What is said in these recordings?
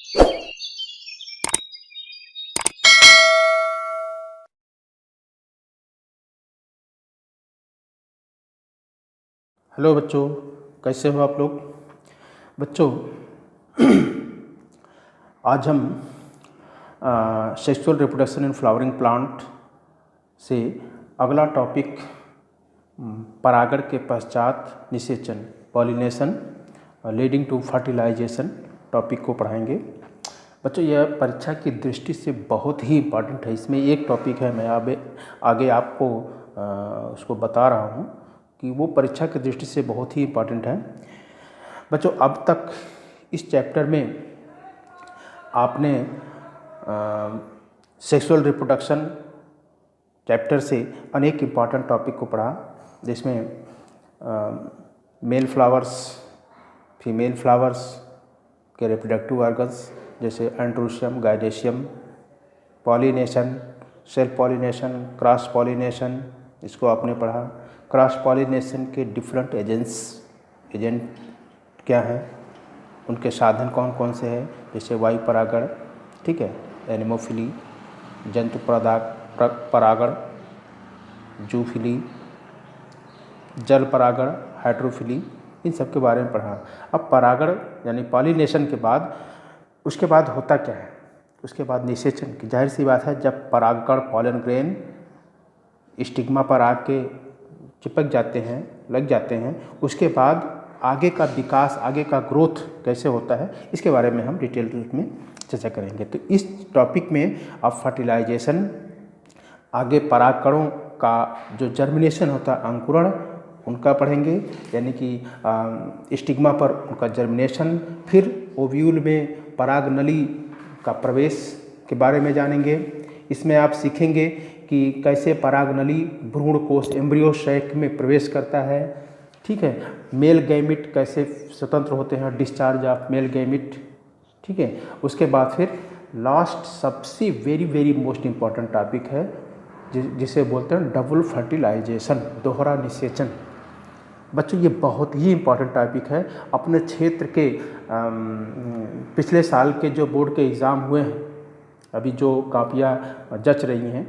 Hello बच्चों, कैसे हो आप लोग। बच्चों आज हम sexual reproduction in flowering plant से अगला टॉपिक परागण के पश्चात निषेचन, pollination leading to fertilisation topic को पढ़ाएंगे। बच्चों यह परीक्षा की दृष्टि से बहुत ही इम्पॉर्टेंट है। इसमें एक टॉपिक है, मैं आगे आपको उसको बता रहा हूँ कि वो परीक्षा की दृष्टि से बहुत ही इम्पॉर्टेंट है। बच्चों अब तक इस चैप्टर में आपने सेक्सुअल रिप्रोडक्शन चैप्टर से अनेक इम्पॉर्टेंट टॉपिक को पढ़ा, जिसमें मेल फ्लावर्स, फीमेल फ्लावर्स के रिप्रोडक्टिव ऑर्गन्स जैसे androecium, gynoecium, pollination, self pollination, cross pollination, इसको आपने पढ़ा। क्रॉस पॉलिनेशन के डिफरेंट एजेंट क्या हैं, उनके साधन कौन कौन से हैं, जैसे वायु परागण, ठीक है, एनिमोफिली, जंतु परागण, जूफिली, जल परागण, हाइड्रोफिली, इन सब के बारे में पढ़ा। अब परागण यानी पॉलिनेशन के बाद उसके बाद होता क्या है, उसके बाद निषेचन की जाहिर सी बात है। जब परागकण पॉलन ग्रेन स्टिग्मा पर आके चिपक जाते हैं, लग जाते हैं, उसके बाद आगे का विकास, आगे का ग्रोथ कैसे होता है, इसके बारे में हम डिटेल रूप में चर्चा करेंगे। तो इस टॉपिक में अब फर्टिलाइजेशन, आगे परागकणों का जो जर्मिनेशन होता है, अंकुरण, उनका पढ़ेंगे, यानी कि स्टिग्मा पर उनका जर्मिनेशन, फिर ओव्यूल में पराग नली का प्रवेश के बारे में जानेंगे। इसमें आप सीखेंगे कि कैसे पराग नली भ्रूण कोश एम्ब्रियो सैक में प्रवेश करता है, ठीक है, मेल गैमिट कैसे स्वतंत्र होते हैं, डिस्चार्ज ऑफ मेल गैमिट, ठीक है। उसके बाद फिर लास्ट सबसे वेरी मोस्ट इम्पॉर्टेंट टॉपिक है जिसे बोलते हैं डबल फर्टिलाइजेशन, दोहरा निषेचन। बच्चों ये बहुत ही इम्पॉर्टेंट टॉपिक है। अपने क्षेत्र के पिछले साल के जो बोर्ड के एग्ज़ाम हुए हैं, अभी जो कापियाँ जच रही हैं,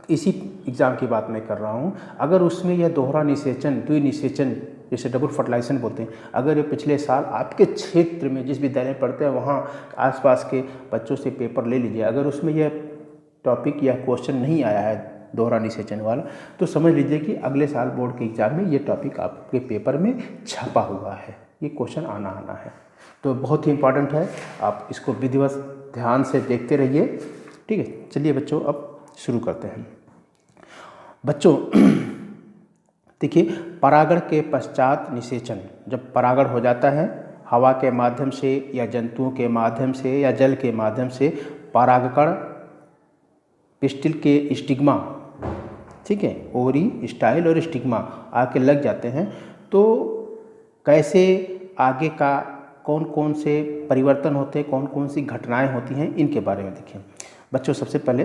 इसी एग्ज़ाम की बात मैं कर रहा हूँ। अगर उसमें यह दोहरा निषेचन, द्विनिषेचन, जिसे डबल फर्टिलाइजेशन बोलते हैं, अगर ये पिछले साल आपके क्षेत्र में जिस विद्यालय में पढ़ते हैं वहाँ आसपास के बच्चों से पेपर ले लीजिए, अगर उसमें यह टॉपिक या क्वेश्चन नहीं आया है दोहरा निषेचन वाला, तो समझ लीजिए कि अगले साल बोर्ड के एग्ज़ाम में ये टॉपिक आपके पेपर में छपा हुआ है, ये क्वेश्चन आना है। तो बहुत ही इम्पॉर्टेंट है, आप इसको विधिवत ध्यान से देखते रहिए, ठीक है। चलिए बच्चों अब शुरू करते हैं। बच्चों देखिए, परागण के पश्चात निषेचन, जब परागण हो जाता है हवा के माध्यम से या जंतुओं के माध्यम से या जल के माध्यम से, परागकण पिस्टिल के स्टिग्मा, ठीक है, ओवरी, स्टाइल और स्टिग्मा आके लग जाते हैं, तो कैसे आगे का कौन कौन से परिवर्तन होते हैं, कौन कौन सी घटनाएं होती हैं, इनके बारे में देखिए। बच्चों सबसे पहले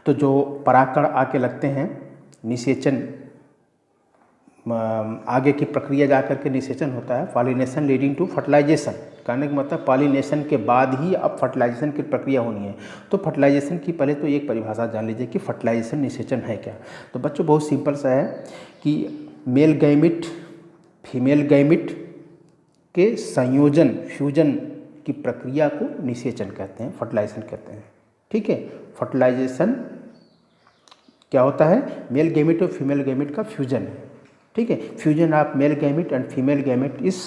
तो जो परागकण आके लगते हैं, निषेचन, आगे की प्रक्रिया जाकर के निषेचन होता है, पॉलिनेशन लीडिंग टू फर्टिलाइजेशन, कहने का मतलब पॉलिनेशन के बाद ही अब फर्टिलाइजेशन की प्रक्रिया होनी है। तो फर्टिलाइजेशन की पहले तो एक परिभाषा जान लीजिए कि फर्टिलाइजेशन निषेचन है क्या। तो बच्चों बहुत सिंपल सा है कि मेल गैमिट फीमेल गैमिट के संयोजन, फ्यूजन की प्रक्रिया को निषेचन कहते हैं, फर्टिलाइजेशन कहते हैं, ठीक है। फर्टिलाइजेशन क्या होता है, मेल गैमिट और फीमेल गैमिट का फ्यूजन है, ठीक है। Fusion of male gamete and female gamete is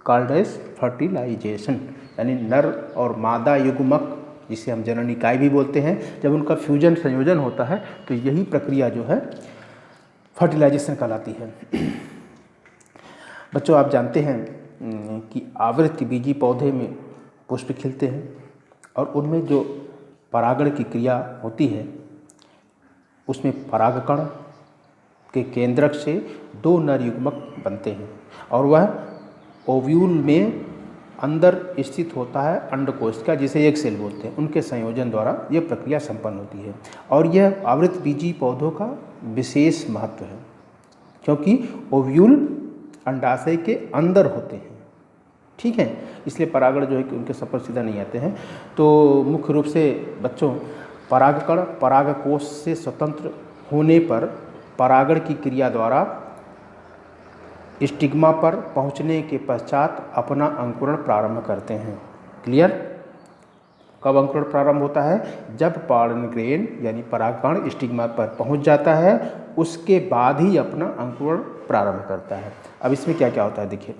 called as fertilisation, यानी नर और मादा युग्मक, जिसे हम जननिकाय भी बोलते हैं, जब उनका फ्यूजन, संयोजन होता है तो यही प्रक्रिया जो है फर्टिलाइजेशन कहलाती है। बच्चों आप जानते हैं कि आवृतबीजी पौधे में पुष्प खिलते हैं और उनमें जो परागण की क्रिया होती है, उसमें परागकण के केंद्रक से दो नर युग्मक बनते हैं और वह ओव्यूल में अंदर स्थित होता है अंडकोश का, जिसे एक सेल बोलते हैं, उनके संयोजन द्वारा यह प्रक्रिया संपन्न होती है। और यह आवृतबीजी पौधों का विशेष महत्व है, क्योंकि ओव्यूल अंडाशय के अंदर होते हैं, ठीक है, इसलिए परागण जो है कि उनके सफर सीधा नहीं आते हैं। तो मुख्य रूप से बच्चों परागकण परागकोश से स्वतंत्र होने पर परागण की क्रिया द्वारा स्टिग्मा पर पहुंचने के पश्चात अपना अंकुरण प्रारंभ करते हैं। क्लियर? कब अंकुरण प्रारंभ होता है? जब पॉलन ग्रेन यानी परागकण स्टिग्मा पर पहुंच जाता है, उसके बाद ही अपना अंकुरण प्रारंभ करता है। अब इसमें क्या क्या होता है देखिए।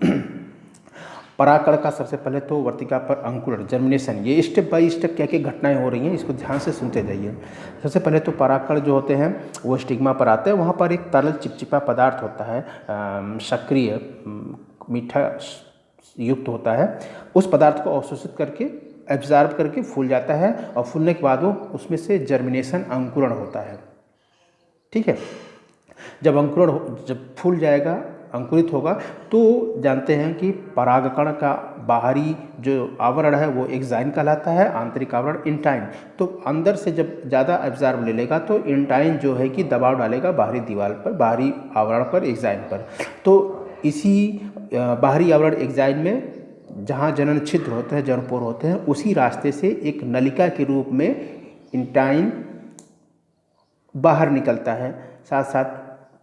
परागकण का सबसे पहले तो वर्तिका पर अंकुरण जर्मिनेशन, ये स्टेप बाय स्टेप क्या क्या घटनाएं हो रही हैं इसको ध्यान से सुनते जाइए। सबसे पहले तो परागकण जो होते हैं वो स्टिग्मा पर आते हैं, वहाँ पर एक तरल चिपचिपा पदार्थ होता है, सक्रिय मीठा युक्त होता है। उस पदार्थ को अवशोषित करके एब्जॉर्ब करके फूल जाता है और फूलने के बाद वो उसमें से जर्मिनेशन अंकुरण होता है। ठीक है, जब फूल जाएगा अंकुरित होगा तो जानते हैं कि परागकण का बाहरी जो आवरण है वो एक्साइन कहलाता है, आंतरिक आवरण इंटाइन। तो अंदर से जब ज़्यादा एब्जॉर्ब ले लेगा तो इंटाइन जो है कि दबाव डालेगा बाहरी दीवार पर, बाहरी आवरण पर, एक्साइन पर। तो इसी बाहरी आवरण एक्साइन में जहाँ जनन छिद्र होते हैं, जननपोर होते हैं, उसी रास्ते से एक नलिका के रूप में इंटाइन बाहर निकलता है, साथ साथ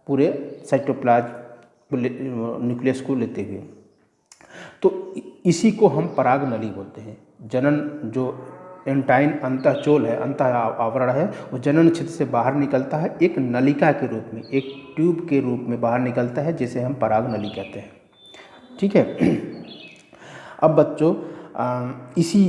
पूरे साइटोप्लाज्म न्यूक्लियस को लेते हुए। तो इसी को हम पराग नली बोलते हैं। जनन जो एंटाइन अंतःचोल है, अंतः आवरण है, वो जनन छिद्र से बाहर निकलता है एक नलिका के रूप में, एक ट्यूब के रूप में बाहर निकलता है, जिसे हम पराग नली कहते हैं। ठीक है। अब बच्चों इसी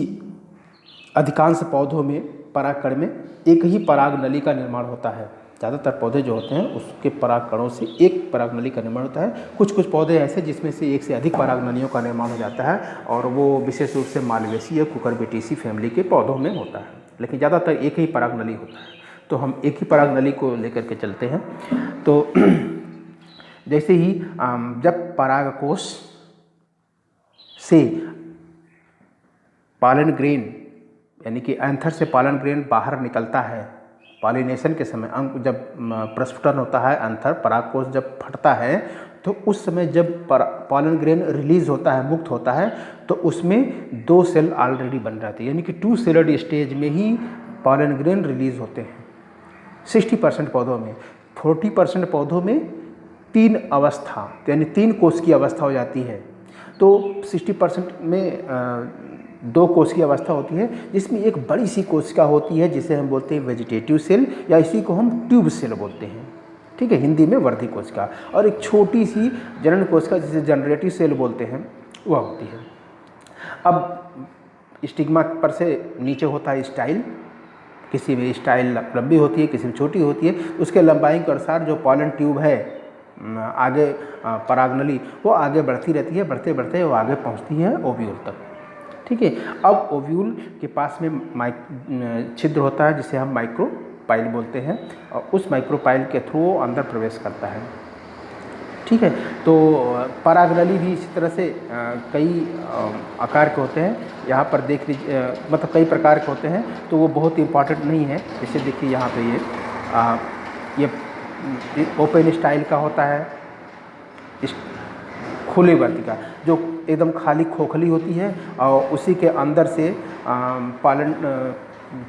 अधिकांश पौधों में परागकण में एक ही पराग नली का निर्माण होता है। ज़्यादातर पौधे जो होते हैं उसके परागकणों से एक पराग नली का निर्माण होता है। कुछ कुछ पौधे ऐसे जिसमें से एक से अधिक पराग नलियों का निर्माण हो जाता है, और वो विशेष रूप से मालवेसी या कुकुरबिटेसी फैमिली के पौधों में होता है, लेकिन ज़्यादातर एक ही पराग नली होता है। तो हम एक ही पराग नली को लेकर के चलते हैं। तो जैसे ही जब परागकोश से पॉलन ग्रेन यानी कि एंथर से पॉलन ग्रेन बाहर निकलता है, पॉलिनेशन के समय जब प्रस्फुटन होता है, एंथर परागकोश जब फटता है, तो उस समय जब पॉलन ग्रेन रिलीज होता है, मुक्त होता है, तो उसमें 2 सेल ऑलरेडी बन जाते हैं, यानी कि 2 सेलड स्टेज में ही पॉलन ग्रेन रिलीज होते हैं 60% पौधों में। 40% पौधों में 3 अवस्था यानी 3 कोष की अवस्था हो जाती है। तो 60% में 2 कोशिका अवस्था होती है, जिसमें एक बड़ी सी कोशिका होती है जिसे हम बोलते हैं वेजिटेटिव सेल, या इसी को हम ट्यूब सेल बोलते हैं। ठीक है, हिंदी में वर्धी कोशिका। और एक छोटी सी जनन कोशिका जिसे जनरेटिव सेल बोलते हैं, वह होती है। अब स्टिग्मा पर से नीचे होता है स्टाइल, किसी में स्टाइल लंबी होती है, किसी में छोटी होती है। उसके लंबाई के अनुसार जो पॉलन ट्यूब है आगे परागनली, वो आगे बढ़ती रहती है, बढ़ते बढ़ते वो आगे पहुंचती है ओव्यूल तक। ठीक है, अब ओव्यूल के पास में छिद्र होता है जिसे हम माइक्रोपाइल बोलते हैं, और उस माइक्रोपाइल के थ्रू वो अंदर प्रवेश करता है। ठीक है, तो परागनली भी इसी तरह से कई आकार के होते हैं। यहाँ पर देख लीजिए, मतलब कई प्रकार के होते हैं, तो वो बहुत इम्पॉर्टेंट नहीं है। जैसे देखिए यहाँ पे ये ओपन स्टाइल का होता है, खुली वर्तिका जो एकदम खाली खोखली होती है, और उसी के अंदर से पालन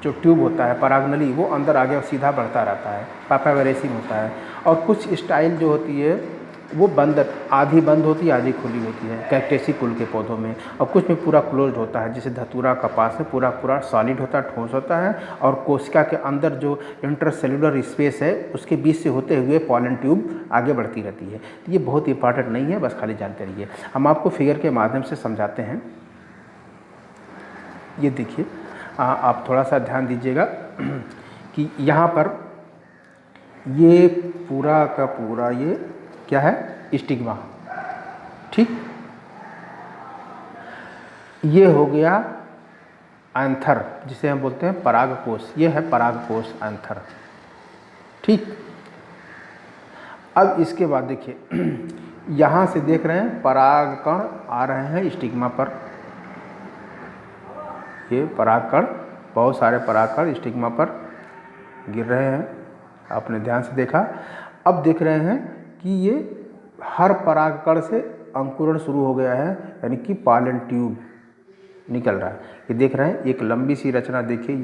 जो ट्यूब होता है परागनली, वो अंदर आगे सीधा बढ़ता रहता है, पापावेरेसिम होता है। और कुछ स्टाइल जो होती है वो बंद, आधी बंद होती है, आधी खुली होती है, कैक्टेसी कुल के पौधों में। और कुछ में पूरा क्लोज्ड होता है, जैसे धतूरा कपास में पूरा सॉलिड होता है, ठोस होता है, और कोशिका के अंदर जो इंटरसेलुलर स्पेस है उसके बीच से होते हुए पॉलन ट्यूब आगे बढ़ती रहती है। तो ये बहुत इंपॉर्टेंट नहीं है, बस खाली जानते रहिए। हम आपको फिगर के माध्यम से समझाते हैं। ये देखिए, आप थोड़ा सा ध्यान दीजिएगा कि यहाँ पर ये पूरा का पूरा ये क्या है, स्टिग्मा। ठीक, ये हो गया एंथर जिसे हम बोलते हैं परागकोश, ये है परागकोश एंथर। ठीक, अब इसके बाद देखिए यहाँ से देख रहे हैं परागकण आ रहे हैं स्टिग्मा पर, ये परागकण, बहुत सारे परागकण स्टिग्मा पर गिर रहे हैं, आपने ध्यान से देखा। अब देख रहे हैं कि ये हर परागकण से अंकुरण शुरू हो गया है, यानी कि पॉलन ट्यूब निकल रहा है। ये देख रहे हैं एक लंबी सी रचना, देखिए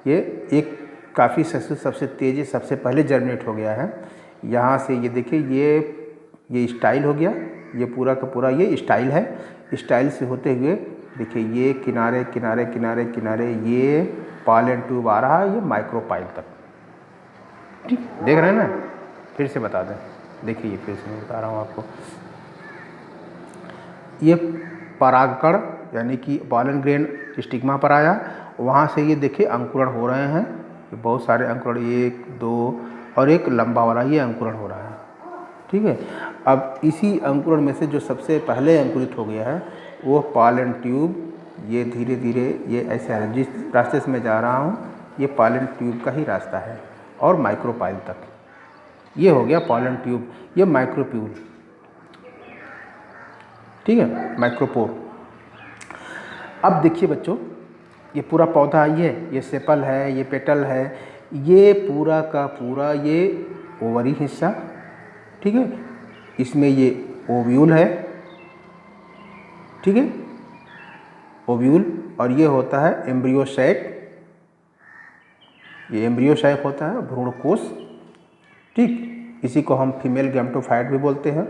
ये एक काफ़ी सबसे तेज़ सबसे पहले जर्मिनेट हो गया है। यहाँ से ये देखिए ये स्टाइल हो गया, ये पूरा का पूरा ये स्टाइल है। स्टाइल से होते हुए देखिए ये किनारे किनारे किनारे किनारे ये पॉलन ट्यूब आ रहा है, ये माइक्रोपाइल तक। ठीक, देख रहे हैं ना, फिर से बता दें, देखिए ये फिर से मैं बता रहा हूँ आपको। ये परागकण यानी कि पॉलन ग्रेन स्टिग्मा पर आया, वहाँ से ये देखिए अंकुरण हो रहे हैं, बहुत सारे अंकुरण, 1 2 और एक लंबा वाला ये अंकुरण हो रहा है। ठीक है, अब इसी अंकुरण में से जो सबसे पहले अंकुरित हो गया है वो पॉलन ट्यूब, ये धीरे धीरे ये ऐसे है, जिस रास्ते से मैं जा रहा हूँ ये पॉलन ट्यूब का ही रास्ता है और माइक्रोपाइल तक। ये हो गया पॉलन ट्यूब, ये माइक्रोप्यूल। ठीक है, माइक्रोपोर। अब देखिए बच्चों, ये पूरा पौधा ये सेपल है, ये पेटल है, ये पूरा का पूरा ये ओवरी हिस्सा। ठीक है, इसमें ये ओव्यूल है। ठीक है, ओव्यूल, और ये होता है एम्ब्रियो सैक, ये एम्ब्रियो सैक होता है, भ्रूण कोश। ठीक, इसी को हम फीमेल गैमेटोफाइट भी बोलते हैं।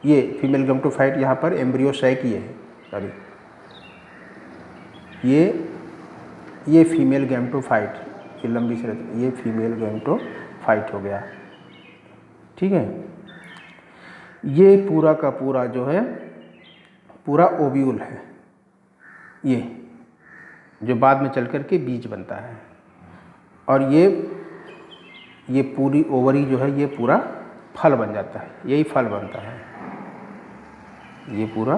ये फीमेल गैमेटोफाइट यहाँ पर एम्ब्रियो सैक ये है, सॉरी ये फीमेल गैमेटोफाइट, ये लंबी से ये फीमेल गैमेटोफाइट हो गया। ठीक है, ये पूरा का पूरा जो है पूरा ओव्यूल है, ये जो बाद में चल कर के बीज बनता है। और ये पूरी ओवरी जो है ये पूरा फल बन जाता है, यही फल बनता है, ये पूरा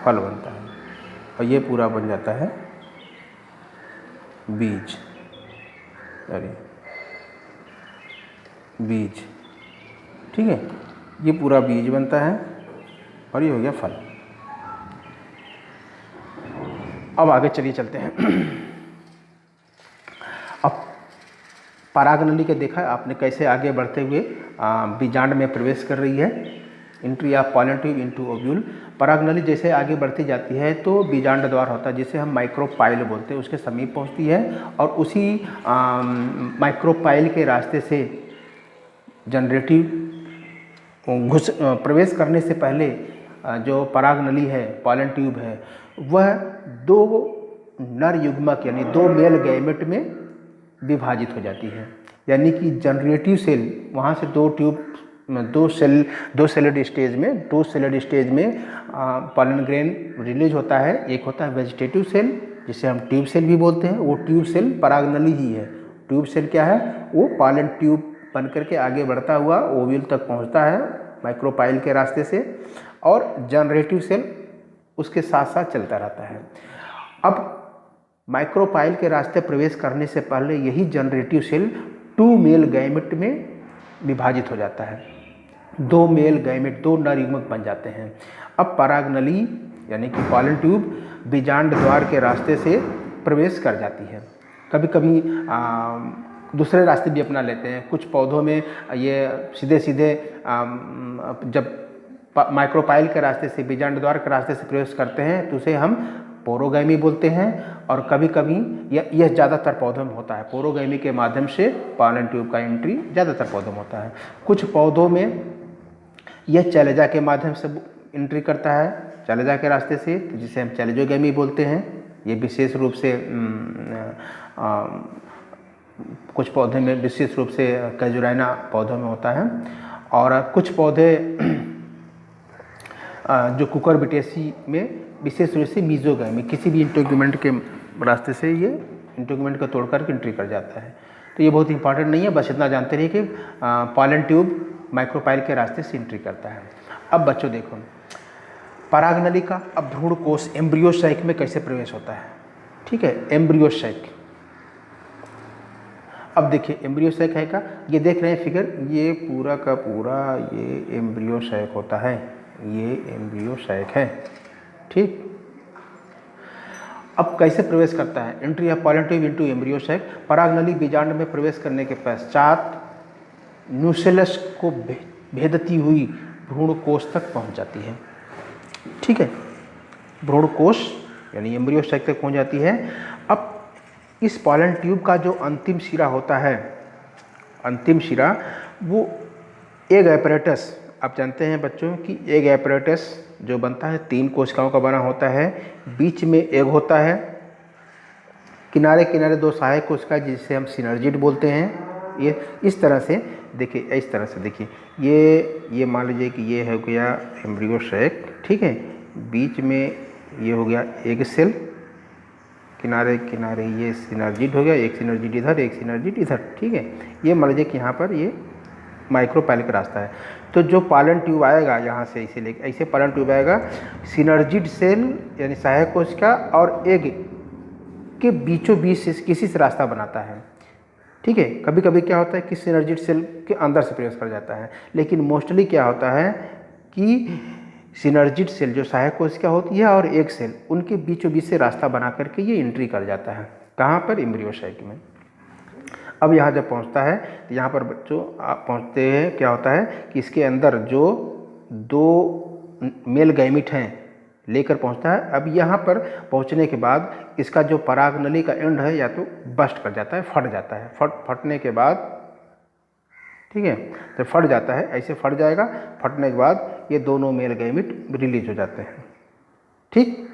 फल बनता है और ये पूरा बन जाता है बीज। अरे बीज, ठीक है, ये पूरा बीज बनता है और ये हो गया फल। अब आगे चलिए चलते हैं। अब परागनली के देखा आपने कैसे आगे बढ़ते हुए बीजांड में प्रवेश कर रही है, entry of pollen tube into ovule. परागनली जैसे आगे बढ़ती जाती है तो बीजांड द्वार होता है, जिसे हम माइक्रोपाइल बोलते हैं, उसके समीप पहुंचती है और उसी माइक्रोपाइल के रास्ते से जनरेटिव प्रवेश करने से पहले जो परागनली है, पॉलन ट्यूब है, वह 2 नर युग्मक यानी 2 मेल गैमेट में विभाजित हो जाती है। यानी कि जनरेटिव सेल वहाँ से 2 सेलेड स्टेज में पॉलन ग्रेन रिलीज होता है। एक होता है वेजिटेटिव सेल, जिसे हम ट्यूब सेल भी बोलते हैं, वो ट्यूब सेल परागनली ही है। ट्यूब सेल क्या है, वो पॉलन ट्यूब बन करके आगे बढ़ता हुआ ओव्यूल तक पहुंचता है माइक्रोपाइल के रास्ते से, और जनरेटिव सेल उसके साथ साथ चलता रहता है। अब माइक्रोपाइल के रास्ते प्रवेश करने से पहले यही जनरेटिव सेल 2 मेल गैमेट में विभाजित हो जाता है। 2 मेल गैमेट, 2 नर युग्मक बन जाते हैं। अब परागनली यानी कि पॉलन ट्यूब बीजांड द्वार के रास्ते से प्रवेश कर जाती है। कभी कभी दूसरे रास्ते भी अपना लेते हैं। कुछ पौधों में ये सीधे जब माइक्रोपाइल के रास्ते से, बीजांड द्वार के रास्ते से प्रवेश करते हैं तो उसे हम पोरोगैमी बोलते हैं। और कभी कभी यह ज़्यादातर पौधों में होता है, पोरोगैमी के माध्यम से पॉलन ट्यूब का एंट्री ज़्यादातर पौधों में होता है। कुछ पौधों में यह चैलेजा के माध्यम से एंट्री करता है, चैलेजा के रास्ते से, जिसे हम चैलेजोगैमी बोलते हैं। ये विशेष रूप से कुछ पौधे में, विशेष रूप से कैजुराइना पौधों में होता है। और कुछ पौधे जो कुकुरबिटेसी में विशेष रूप से मीजोगैमी, किसी भी इंटेगुमेंट के रास्ते से ये इंटेगुमेंट को तोड़ कर एंट्री कर जाता है। तो ये बहुत इंपॉर्टेंट नहीं है, बस इतना जानते रहिए कि पॉलन ट्यूब माइक्रोपाइल के रास्ते से एंट्री करता है। अब बच्चों देखो, परागनली का अब भ्रूण कोश एम्ब्रियो सैक में कैसे प्रवेश होता है। ठीक है, एम्ब्रियो सैक। अब देखिए एम्ब्रियो सैक है का, ये देख रहे हैं फिगर, ये पूरा का पूरा ये एम्ब्रियो सैक होता है, ये एम्ब्रियो सैक है। ठीक, अब कैसे प्रवेश करता है, entry of pollen tube into embryo sac. परागनली बीजांड में प्रवेश करने के पश्चात न्यूसेलस को भेदती हुई भ्रूण कोष तक पहुंच जाती है। ठीक है, भ्रूण कोष यानी एम्ब्रियो साइक तक पहुंच जाती है। अब इस पॉलन ट्यूब का जो अंतिम सिरा होता है, अंतिम सिरा वो एग एपरेटस, आप जानते हैं बच्चों कि एग एपरेटस जो बनता है 3 कोशिकाओं का बना होता है, बीच में एग होता है, किनारे किनारे 2 सहायक कोशिका जिसे हम सिनर्जिड बोलते हैं। ये इस तरह से देखिए, इस तरह से देखिए, ये मान लीजिए कि ये हो गया एम्ब्रियो सैक, ठीक है, बीच में ये हो गया एग सेल, किनारे किनारे ये सिनर्जिड हो गया, एक सिनर्जिड इधर एक सिनर्जिड इधर, ठीक है। ये मान लीजिए कि यहाँ पर ये माइक्रोपैलिक रास्ता है। तो जो पॉलन ट्यूब आएगा यहाँ से इसे लेकर, ऐसे पॉलन ट्यूब आएगा, सिनर्जिड सेल यानी सहायक कोशिका और एग के बीचों बीच से किसी से रास्ता बनाता है। ठीक है, कभी कभी क्या होता है कि सिनर्जिड सेल के अंदर से प्रवेश कर जाता है, लेकिन मोस्टली क्या होता है कि सिनर्जिड सेल जो सहायक कोशिका होती है और एग सेल, उनके बीचों बीच से रास्ता बना करके ये एंट्री कर जाता है। कहाँ पर? एम्ब्रियो साइक में। अब यहाँ जब पहुँचता है तो यहाँ पर बच्चों आप पहुँचते हैं, क्या होता है कि इसके अंदर जो 2 मेल गैमिट हैं लेकर पहुँचता है। अब यहाँ पर पहुँचने के बाद इसका जो पराग नली का एंड है या तो बस्ट कर जाता है, फट जाता है, फटने के बाद, ठीक है, तो फट जाता है, ऐसे फट जाएगा। फटने के बाद ये दोनों मेल गैमिट रिलीज हो जाते हैं। ठीक,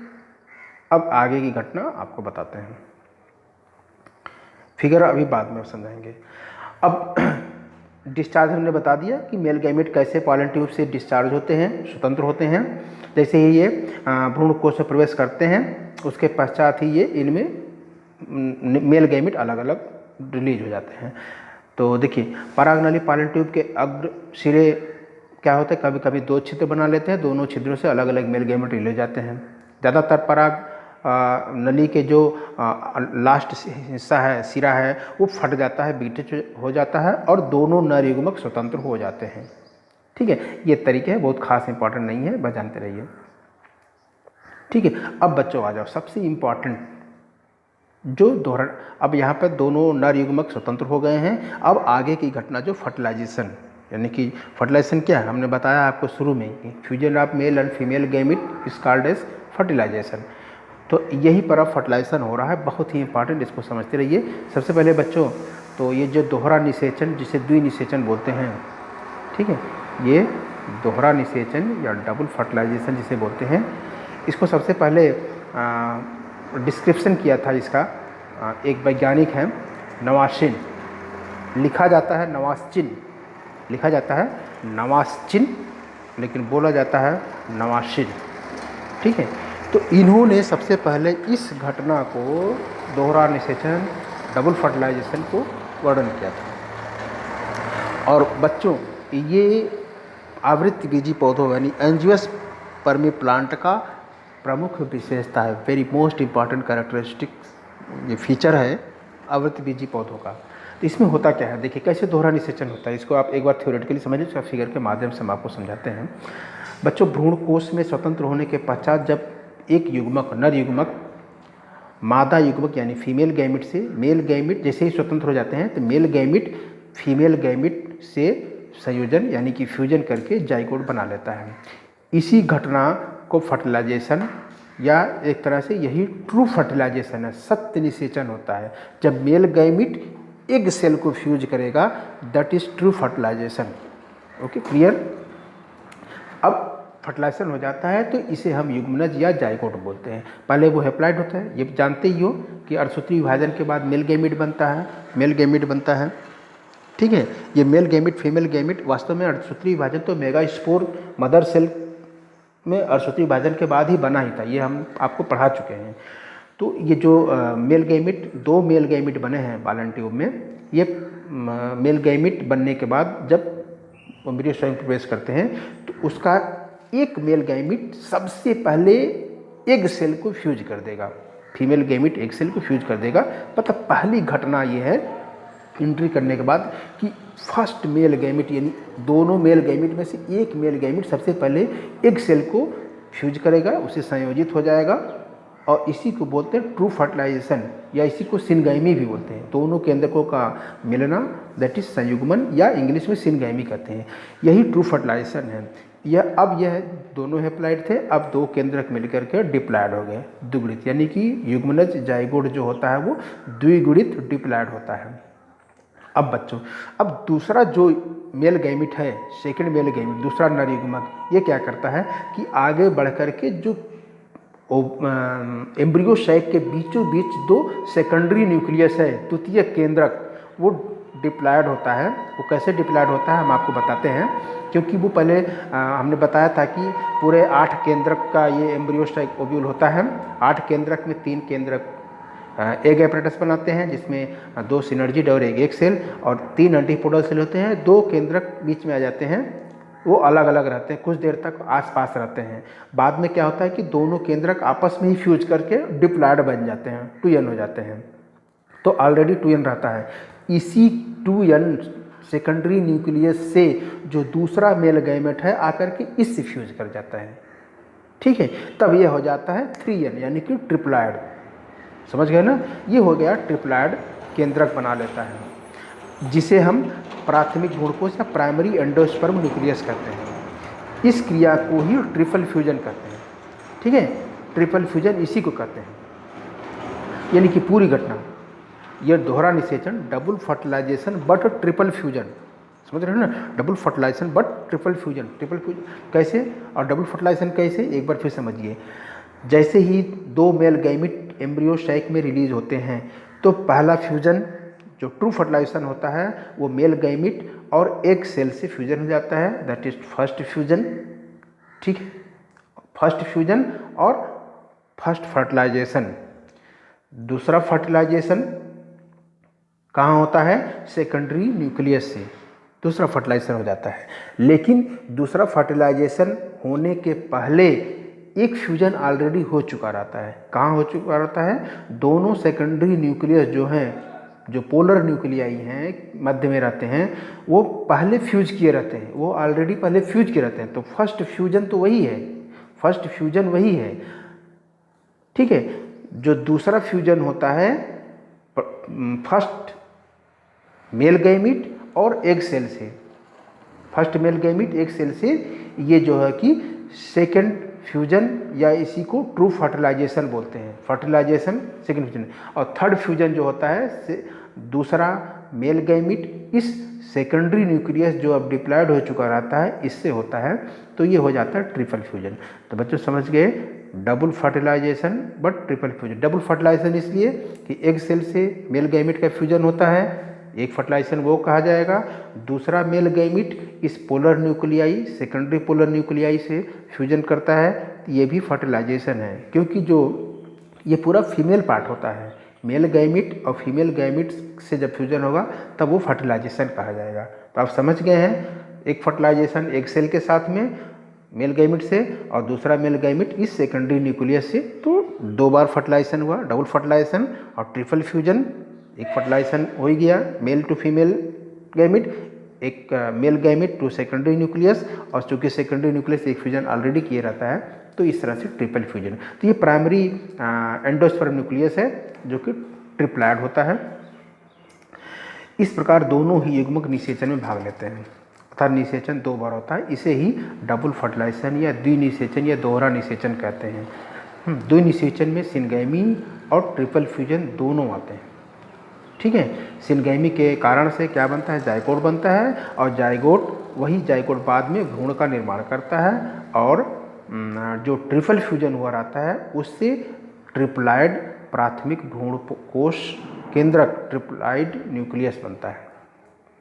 अब आगे की घटना आपको बताते हैं, फिगर अभी बाद में समझाएंगे। अब डिस्चार्ज हमने बता दिया कि मेल गैमेट कैसे पॉलन ट्यूब से डिस्चार्ज होते हैं, स्वतंत्र होते हैं। जैसे ही ये भ्रूण कोश में प्रवेश करते हैं, उसके पश्चात ही ये इनमें मेल गैमेट अलग अलग रिलीज हो जाते हैं। तो देखिए, पराग नली पॉलन ट्यूब के अग्र सिरे क्या होता है, कभी कभी 2 छिद्र बना लेते हैं, दोनों छिद्रों से अलग अलग मेल गैमेट रिलीज हो जाते हैं। ज़्यादातर पराग नली के जो लास्ट हिस्सा है, सिरा है, वो फट जाता है, बीटच हो जाता है और दोनों नर युग्मक स्वतंत्र हो जाते हैं। ठीक है, ये तरीके हैं, बहुत खास इंपॉर्टेंट नहीं है, बस जानते रहिए। ठीक है, अब बच्चों आ जाओ, सबसे इम्पॉर्टेंट जो दोहरा, अब यहाँ पर दोनों नर युग्मक स्वतंत्र हो गए हैं। अब आगे की घटना जो फर्टिलाइजेशन, यानी कि फर्टिलाइजेशन क्या है, हमने बताया आपको शुरू में कि fusion of male and female gamete is called as fertilisation. तो यही पर अब फर्टिलाइजेशन हो रहा है, बहुत ही इंपॉर्टेंट, इसको समझते रहिए। सबसे पहले बच्चों, तो ये जो दोहरा निषेचन जिसे द्विनिषेचन बोलते हैं, ठीक है, ये दोहरा निषेचन या डबल फर्टिलाइजेशन जिसे बोलते हैं, इसको सबसे पहले डिस्क्रिप्शन किया था इसका एक वैज्ञानिक हैं नवासिन, लिखा जाता है नवासचिन, लिखा जाता है नवासचिन, लेकिन बोला जाता है नवासिन। ठीक है, तो इन्होंने सबसे पहले इस घटना को, दोहरा निषेचन डबल फर्टिलाइजेशन को वर्णन किया था। और बच्चों, ये आवृत्तिबीजी पौधों यानी एंजियोस्पर्मी प्लांट का प्रमुख विशेषता है, वेरी मोस्ट इम्पॉर्टेंट कैरेक्टरिस्टिक ये फीचर है आवृत्तिबीजी पौधों का। तो इसमें होता क्या है, देखिए कैसे दोहरा निषेचन होता है, इसको आप एक बार थ्योरेटिकली समझिए, उसका फिगर के माध्यम से हम आपको समझाते हैं। बच्चों, भ्रूण कोश में स्वतंत्र होने के पश्चात जब एक युग्मक, नर युग्मक मादा युग्मक यानी फीमेल गैमिट से मेल गैमिट जैसे ही स्वतंत्र हो जाते हैं, तो मेल गैमिट फीमेल गैमिट से संयोजन यानी कि फ्यूजन करके जाइगोट बना लेता है। इसी घटना को फर्टिलाइजेशन या एक तरह से यही ट्रू फर्टिलाइजेशन है, सत्य निषेचन होता है। जब मेल गैमिट एग सेल को फ्यूज करेगा, that is true fertilisation. Okay, clear. अब फर्टिलाइजेशन हो जाता है तो इसे हम युग्मनज या जाइगोट बोलते हैं। पहले वो हैप्लॉइड होता है, ये जानते ही हो कि अर्धसूत्री विभाजन के बाद मेल गैमिट बनता है, मेल गैमिट बनता है। ठीक है, ये मेल गैमिट फीमेल गैमिट वास्तव में अर्धसूत्री विभाजन तो मेगास्पोर मदर सेल में अर्धसूत्री विभाजन के बाद ही बना ही था, ये हम आपको पढ़ा चुके हैं। तो ये जो मेल गैमिट, 2 मेल गैमिट बने हैं पॉलन ट्यूब में, ये मेल गैमिट बनने के बाद जब एम्ब्रियो साइक में प्रवेश करते हैं तो उसका एक मेल गैमिट सबसे पहले एग सेल को फ्यूज कर देगा, फीमेल गैमिट एग सेल को फ्यूज कर देगा। मतलब पहली घटना ये है एंट्री करने के बाद कि फर्स्ट मेल गैमिट यानी दोनों मेल गैमिट में से एक मेल गैमिट सबसे पहले एग सेल को फ्यूज करेगा, उसे संयोजित हो जाएगा, और इसी को बोलते हैं ट्रू फर्टिलाइजेशन या इसी को सिनगैमी भी बोलते हैं। दोनों केंद्रकों का मिलना, दैट इज संयुग्मन या इंग्लिश में सिनगैमी कहते हैं। यही ट्रू फर्टिलाइजेशन है। यह दोनों हैप्लॉइड थे, अब दो केंद्रक मिलकर के डिप्लॉयड हो गए, द्विगुणित, यानी कि युग्मनज जाइगोट जो होता है वो द्विगुणित डिप्लॉयड होता है। अब बच्चों, अब दूसरा जो मेल गैमिट है, सेकंड मेल गैमिट, दूसरा नर युग्मक, ये क्या करता है कि आगे बढ़ कर के जो एम्ब्रियो सैक के बीचों बीच दो सेकेंडरी न्यूक्लियस है, द्वितीय केंद्रक, वो डिप्लॉयड होता है। वो कैसे डिप्लॉयड होता है हम आपको बताते हैं, क्योंकि वो पहले हमने बताया था कि पूरे 8 केंद्रक का ये एम्ब्रियो सैक ओव्यूल होता है। 8 केंद्रक में 3 केंद्रक एग एपरेटस बनाते हैं, जिसमें 2 सिनर्जिड और एक सेल और 3 एंटीपोडल सेल होते हैं। 2 केंद्रक बीच में आ जाते हैं, वो अलग अलग रहते हैं, कुछ देर तक आसपास रहते हैं। बाद में क्या होता है कि दोनों केंद्रक आपस में ही फ्यूज करके डिप्लॉयड बन जाते हैं, 2n हो जाते हैं। तो ऑलरेडी 2n रहता है, इसी 2n सेकेंडरी न्यूक्लियस से जो दूसरा मेल गैमेट है आकर के इससे फ्यूज कर जाता है, ठीक है। तब ये हो जाता है 3n, यानी कि ट्रिप्लॉयड। समझ गए ना, ये हो गया ट्रिप्लॉयड केंद्रक बना लेता है, जिसे हम प्राथमिक भ्रूणकोश या प्राइमरी एंडोस्पर्म न्यूक्लियस कहते हैं। इस क्रिया को ही ट्रिपल फ्यूजन कहते हैं, ठीक है। ट्रिपल फ्यूजन इसी को कहते हैं, यानी कि पूरी घटना, यह दोहरा निषेचन, double fertilisation but triple fusion. समझ रहे हो ना, double fertilisation but triple fusion. Triple fusion कैसे और डबल फर्टिलाइजेशन कैसे, एक बार फिर समझिए। जैसे ही 2 मेल गैमिट एम्ब्रियो सैक में रिलीज होते हैं, तो पहला फ्यूजन जो ट्रू फर्टिलाइजेशन होता है वो मेल गैमिट और एग सेल से फ्यूजन हो जाता है, दैट इज फर्स्ट फ्यूजन, ठीक है। फर्स्ट फ्यूजन और फर्स्ट फर्टिलाइजेशन। दूसरा फर्टिलाइजेशन कहाँ होता है, सेकेंडरी न्यूक्लियस से दूसरा फर्टिलाइजेशन हो जाता है। लेकिन दूसरा फर्टिलाइजेशन होने के पहले एक फ्यूजन ऑलरेडी हो चुका रहता है। कहाँ हो चुका रहता है, दोनों सेकेंडरी न्यूक्लियस जो हैं, जो पोलर न्यूक्लियाई हैं, मध्य में रहते हैं, वो पहले फ्यूज किए रहते हैं, वो ऑलरेडी पहले फ्यूज किए रहते हैं। तो फर्स्ट फ्यूजन तो वही है, फर्स्ट फ्यूजन वही है, ठीक है। जो दूसरा फ्यूजन होता है फर्स्ट मेल गैमिट और एग सेल से, first male gamete egg cell से, ये जो है कि सेकेंड फ्यूजन या इसी को ट्रू फर्टिलाइजेशन बोलते हैं, फर्टिलाइजेशन सेकेंड फ्यूजन। और थर्ड फ्यूजन जो होता है दूसरा मेल गैमिट इस सेकेंडरी न्यूक्लियस जो अब डिप्लॉयड हो चुका रहता है इससे होता है, तो ये हो जाता है ट्रिपल फ्यूजन। तो बच्चों समझ गए, double fertilisation but triple fusion. Double fertilisation इसलिए कि एग सेल से मेल गैमिट का फ्यूजन होता है, एक फर्टिलाइजेशन वो कहा जाएगा। दूसरा मेल गैमिट इस polar nuclei, secondary polar nuclei से फ्यूजन करता है, तो ये भी फर्टिलाइजेशन है, क्योंकि जो ये पूरा फीमेल पार्ट होता है, मेल गैमिट और फीमेल गैमिट से जब फ्यूजन होगा तब वो फर्टिलाइजेशन कहा जाएगा। तो आप समझ गए हैं, एक फर्टिलाइजेशन एक सेल के साथ में मेल गैमिट से और दूसरा मेल गैमिट इस सेकेंडरी न्यूक्लियस से, तो 2 बार फर्टिलाइजेशन हुआ, डबल फर्टिलाइजेशन और ट्रिपल फ्यूजन। एक फर्टिलाइजेशन हो ही गया मेल टू फीमेल गैमिट, एक male gamete to secondary nucleus, और चूंकि सेकेंडरी न्यूक्लियस एक फ्यूजन ऑलरेडी किए रहता है, तो इस तरह से ट्रिपल फ्यूजन। तो ये प्राइमरी एंडोस्पर्म न्यूक्लियस है जो कि ट्रिप्लॉयड होता है। इस प्रकार दोनों ही युग्मक निषेचन में भाग लेते हैं, अर्थात निषेचन 2 बार होता है। इसे ही डबल फर्टिलाइजेशन या द्विनिषेचन या दोहरा निषेचन कहते हैं। द्विनिषेचन में सिनगैमी और ट्रिपल फ्यूजन दोनों आते हैं, ठीक है। सिनगैमी के कारण से क्या बनता है, जाइगोट बनता है, और जाइगोट, वही जाइगोट बाद में भ्रूण का निर्माण करता है, और जो ट्रिपल फ्यूजन हुआ रहता है उससे ट्रिप्लॉयड प्राथमिक भ्रूण कोश केंद्रक, ट्रिप्लॉयड न्यूक्लियस बनता है।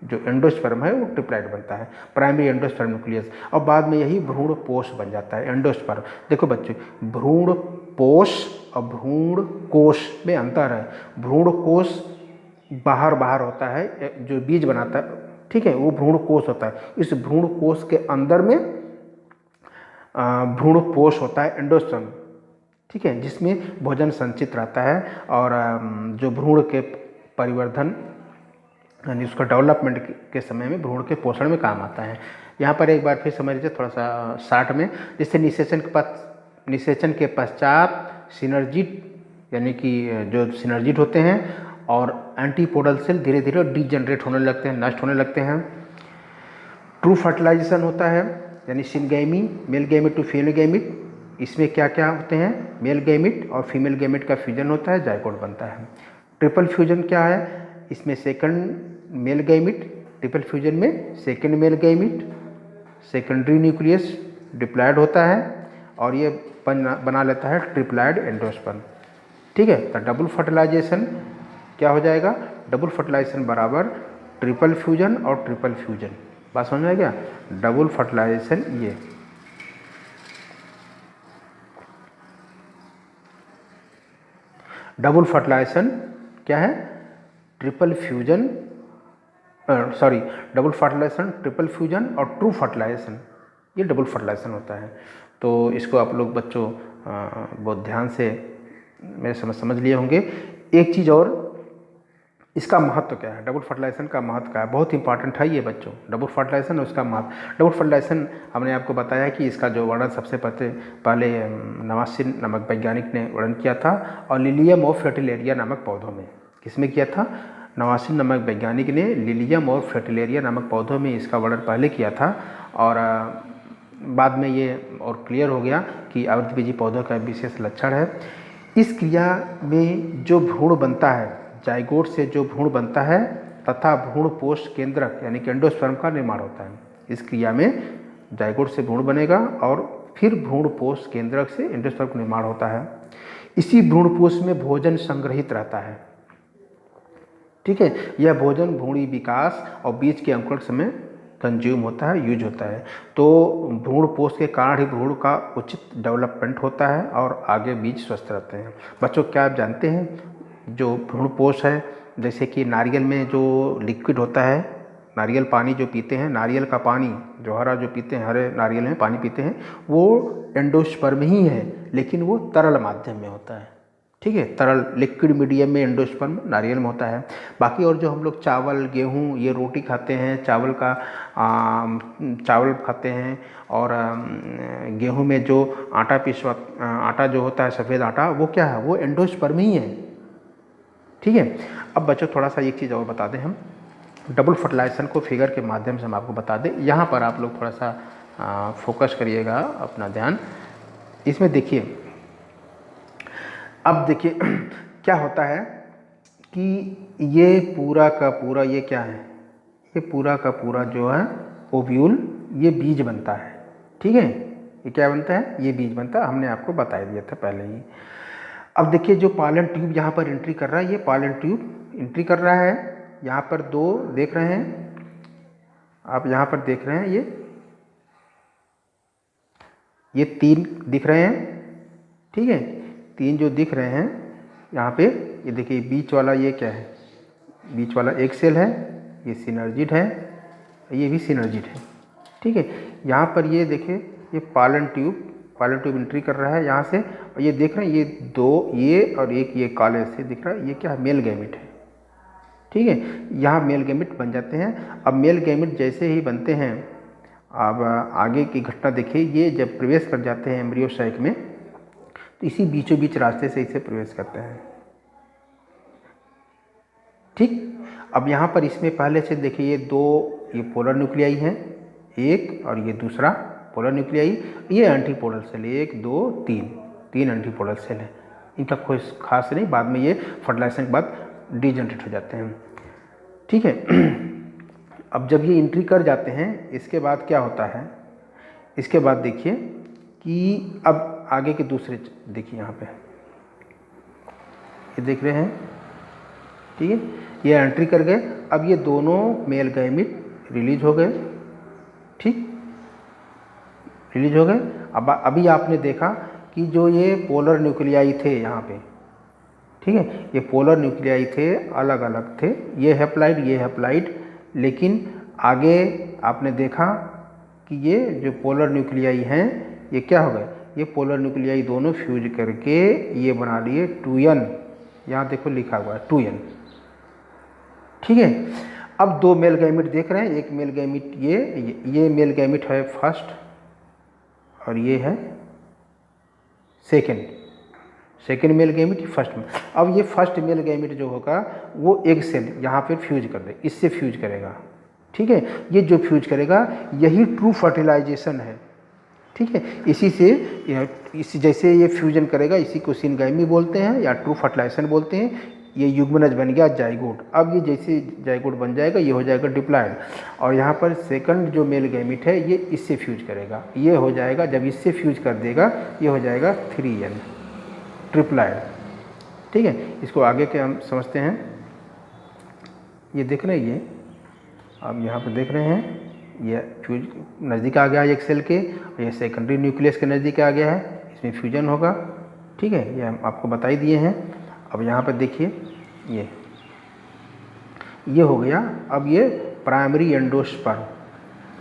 जो एंडोस्पर्म है वो ट्रिप्लॉयड बनता है, प्राइमरी एंडोस्पर्म न्यूक्लियस, और बाद में यही भ्रूण पोष बन जाता है, एंडोस्पर्म। देखो बच्चों, भ्रूण पोष और भ्रूण कोश में अंतर है। भ्रूण कोश बाहर होता है, जो बीज बनाता है, ठीक है, वो भ्रूण कोश होता है। इस भ्रूण कोश के अंदर में भ्रूण पोष होता है, एंडोस्पर्म, ठीक है, जिसमें भोजन संचित रहता है, और जो भ्रूण के परिवर्धन यानी उसका डेवलपमेंट के समय में भ्रूण के पोषण में काम आता है। यहाँ पर एक बार फिर समझ लीजिए थोड़ा सा शार्ट में, जैसे निषेचन के पश्चात सिनर्जिड, यानी कि जो सिनर्जिड होते हैं और एंटीपोडल सेल धीरे धीरे डीजनरेट होने लगते हैं, नष्ट होने लगते हैं। ट्रू फर्टिलाइजेशन होता है, यानी syngamy, male gamete to female gamete, इसमें क्या क्या होते हैं, मेल गैमिट और फीमेल गैमिट का फ्यूजन होता है, जायगोट बनता है। ट्रिपल फ्यूजन क्या है, इसमें second male gamete, triple fusion में second male gamete, secondary nucleus diploid होता है और ये बना लेता है ट्रिप्लॉयड एंडोस्पर्म। ठीक है, तो डबल फर्टिलाइजेशन क्या हो जाएगा, डबल फर्टिलाइजेशन बराबर ट्रिपल फ्यूजन और ट्रिपल फ्यूजन। बात समझ में आ गया, डबल फर्टिलाइजेशन ये डबल फर्टिलाइजेशन क्या है, triple fusion, sorry double fertilisation, triple fusion और ट्रू फर्टिलाइजेशन, ये डबल फर्टिलाइजेशन होता है। तो इसको आप लोग बच्चों बहुत ध्यान से मेरे समझ लिए होंगे। एक चीज़ और, इसका महत्व क्या है, डबल फर्टिलाइजेशन का महत्व क्या है, बहुत इंपॉर्टेंट है ये बच्चों, डबल फर्टिलाइजेशन और उसका महत्व। डबल फर्टिलाइजेशन हमने आपको बताया कि इसका जो वर्णन सबसे पहले नवासिन नामक वैज्ञानिक ने वर्णन किया था और लिलियम ऑफ फ्रेटिलेरिया नामक पौधों में, किसमें किया था, नवासिन नामक वैज्ञानिक ने लिलियम और फ्रेटिलेरिया नामक पौधों में इसका वर्णन पहले किया था और बाद में ये और क्लियर हो गया कि आवृतबीजी पौधों का विशेष लक्षण है। इस क्रिया में जो भ्रूण बनता है, जाइगोट से जो भ्रूण बनता है तथा भ्रूण पोष केंद्रक यानी कि एंडोस्पर्म का निर्माण होता है। इस क्रिया में जाइगोट से भ्रूण बनेगा और फिर भ्रूण पोष केंद्रक से एंडोस्पर्म का निर्माण होता है। इसी भ्रूण पोष में भोजन संग्रहित रहता है। ठीक है, यह भोजन भ्रूणी विकास और बीज के अंकुरण समय कंज्यूम होता है, यूज होता है। तो भ्रूण पोष के कारण ही भ्रूण का उचित डेवलपमेंट होता है और आगे बीज स्वस्थ रहते हैं। बच्चों क्या आप जानते हैं, जो भ्रूण पोष है, जैसे कि नारियल में जो लिक्विड होता है, नारियल पानी जो पीते हैं, नारियल का पानी जो हरा जो पीते हैं, हरे नारियल में पानी पीते हैं, वो एंडोस्पर्म ही है, लेकिन वो तरल माध्यम में होता है। ठीक है, तरल लिक्विड मीडियम में एंडोस्पर्म नारियल में होता है। बाकी और जो हम लोग चावल, गेहूँ, ये रोटी खाते हैं, चावल खाते हैं और गेहूँ में जो आटा जो होता है, सफ़ेद आटा, वो क्या है, वो एंडोस्पर्म ही है। ठीक है, अब बच्चों थोड़ा सा एक चीज़ और बता दें हम, डबल फर्टिलाइजेशन को फिगर के माध्यम से हम आपको बता दें। यहाँ पर आप लोग थोड़ा सा फोकस करिएगा अपना ध्यान, इसमें देखिए। अब देखिए क्या होता है कि ये पूरा का पूरा ये क्या है, ये पूरा का पूरा जो है ओव्यूल, ये बीज बनता है। ठीक है, ये क्या बनता है, ये बीज बनता है, हमने आपको बता दिया था पहले ही। अब देखिए जो पॉलन ट्यूब यहाँ पर एंट्री कर रहा है, ये पॉलन ट्यूब एंट्री कर रहा है। यहाँ पर दो देख रहे हैं आप, यहाँ पर देख रहे हैं ये तीन दिख रहे हैं। ठीक है, तीन जो दिख रहे हैं यहाँ पे, ये देखिए बीच वाला ये क्या है, बीच वाला एक सेल है, ये सिनर्जिड है, ये भी सिनर्जिड है। ठीक है, यहाँ पर ये देखिए ये पॉलन ट्यूब एंट्री कर रहा है यहाँ से, और ये देख रहे हैं ये दो, ये और एक ये काले से दिख रहा है, ये क्या है, मेल गैमेट है। ठीक है, यहाँ मेल गैमेट बन जाते हैं। अब मेल गैमेट जैसे ही बनते हैं, अब आगे की घटना देखिए, ये जब प्रवेश कर जाते हैं एम्ब्रियो साइक में, तो इसी बीचों बीच रास्ते से इसे प्रवेश करते हैं। ठीक, अब यहाँ पर इसमें पहले से देखिए ये दो, ये पोलर न्यूक्लियाई हैं, एक और ये दूसरा पोलर न्यूक्लियाई, ये एंटीपोलर सेल, 1 2 3 एंटीपोलर सेल है। इनका कोई खास नहीं, बाद में ये फर्टिलाइजेशन के बाद डिजनरेट हो जाते हैं। ठीक है, अब जब ये एंट्री कर जाते हैं, इसके बाद क्या होता है, इसके बाद देखिए कि अब आगे के दूसरे देखिए यहाँ पे ये देख रहे हैं। ठीक है, ये एंट्री कर गए। अब ये दोनों मेल गैमेट रिलीज हो गए। ठीक, रिलीज हो गए। अब अभी आपने देखा कि जो ये पोलर न्यूक्लियाई थे यहाँ पे, ठीक है, ये पोलर न्यूक्लियाई थे, अलग अलग थे, ये हैप्लाइड, लेकिन आगे आपने देखा कि ये जो पोलर न्यूक्लियाई हैं, ये क्या हो गए, ये पोलर न्यूक्लियाई दोनों फ्यूज करके ये बना लिए 2n, यहाँ देखो लिखा हुआ है 2n। ठीक है, अब दो मेल गैमेट देख रहे हैं, एक मेल गैमेट ये मेल गैमेट है फर्स्ट और ये है सेकेंड मेल गैमेट फर्स्ट में। अब ये फर्स्ट मेल गैमेट जो होगा वो एक सेल यहाँ पे फ्यूज कर दे, इससे फ्यूज करेगा। ठीक है, ये जो फ्यूज करेगा यही ट्रू फर्टिलाइजेशन है। ठीक है, इसी से इसी जैसे ये फ्यूजन करेगा इसी को सिनगाइमी बोलते हैं या ट्रू फर्टिलाइजेशन बोलते हैं। ये युग्मनज बन गया जाइगोट। अब ये जैसे जाइगोट बन जाएगा ये हो जाएगा डिप्लॉयड, और यहाँ पर सेकंड जो मेल गैमिट है ये इससे फ्यूज करेगा, ये हो जाएगा, जब इससे फ्यूज कर देगा ये हो जाएगा 3n ट्रिप्लॉयड। ठीक है, इसको आगे के हम समझते हैं। ये देख रहे हैं, ये आप यहाँ पर देख रहे हैं, ये फ्यूज नज़दीक आ गया है एक सेल के, ये सेकेंडरी न्यूक्लियस के नज़दीक आ गया है, इसमें फ्यूजन होगा। ठीक है, ये हम आपको बता ही दिए हैं। अब यहाँ पर देखिए ये हो गया। अब ये प्राइमरी एंडोस्पर्म,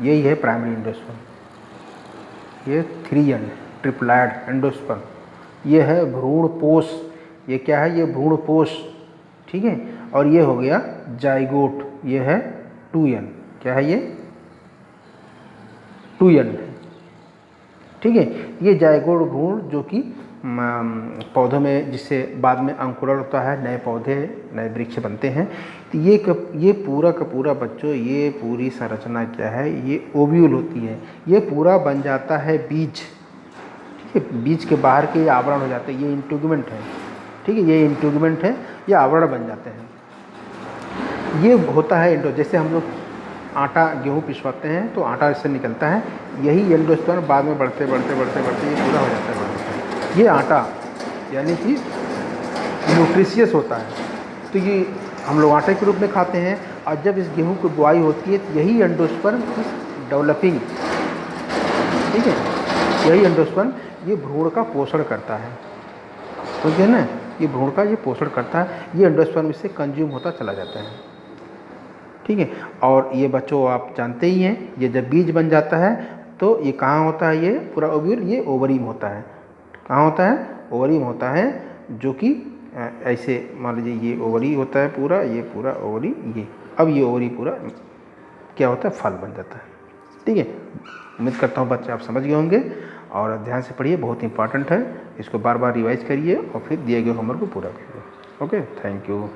यही है प्राइमरी एंडोस्पर्म, ये 3n ट्रिप्लॉयड एंडोस्पर्म। ये है भ्रूणपोष, ये क्या है, ये भ्रूणपोष। ठीक है, और ये हो गया जाइगोट, ये है 2n, क्या है ये 2n। ठीक है, ये जाइगोट भ्रूण जो कि पौधों में, जिससे बाद में अंकुरण होता है, नए पौधे नए वृक्ष बनते हैं। तो ये पूरा का पूरा बच्चों, ये पूरी संरचना क्या है, ये ओव्यूल होती है, ये पूरा बन जाता है बीज। ठीक है, बीज के बाहर के ये आवरण हो जाते हैं, ये इंट्यूगमेंट है। ठीक है, ये इंट्यूगमेंट है, ये आवरण बन जाते हैं। ये होता है जैसे हम लोग आटा गेहूँ पिसवाते हैं तो आटा इससे निकलता है, यही एंडोस्पर्म बाद में बढ़ते बढ़ते बढ़ते बढ़ते ये पूरा हो जाता है। ये आटा यानी कि न्यूट्रिशियस होता है, तो ये हम लोग आटे के रूप में खाते हैं। और जब इस गेहूँ की बुआई होती है तो यही एंडोस्पर्म इस डेवलपिंग, ठीक है, यही एंडोस्पर्म ये भ्रूण का पोषण करता है। तो है ना, ये भ्रूण का ये पोषण करता है, ये एंडोस्पर्म इससे कंज्यूम होता चला जाता है। ठीक है, और ये बच्चों आप जानते ही हैं, ये जब बीज बन जाता है तो ये कहाँ होता है, ये पूरा ओव्यूल, ये ओवरी में होता है। कहाँ होता है, ओवरी में होता है, जो कि ऐसे मान लीजिए ये ओवरी होता है पूरा, ये पूरा ओवरी, ये अब ये ओवरी पूरा क्या होता है, फल बन जाता है। ठीक है, उम्मीद करता हूँ बच्चे आप समझ गए होंगे, और ध्यान से पढ़िए, बहुत इंपॉर्टेंट है। इसको बार बार रिवाइज करिए और फिर दिए गए होमवर्क को पूरा करिए। Okay, thank you.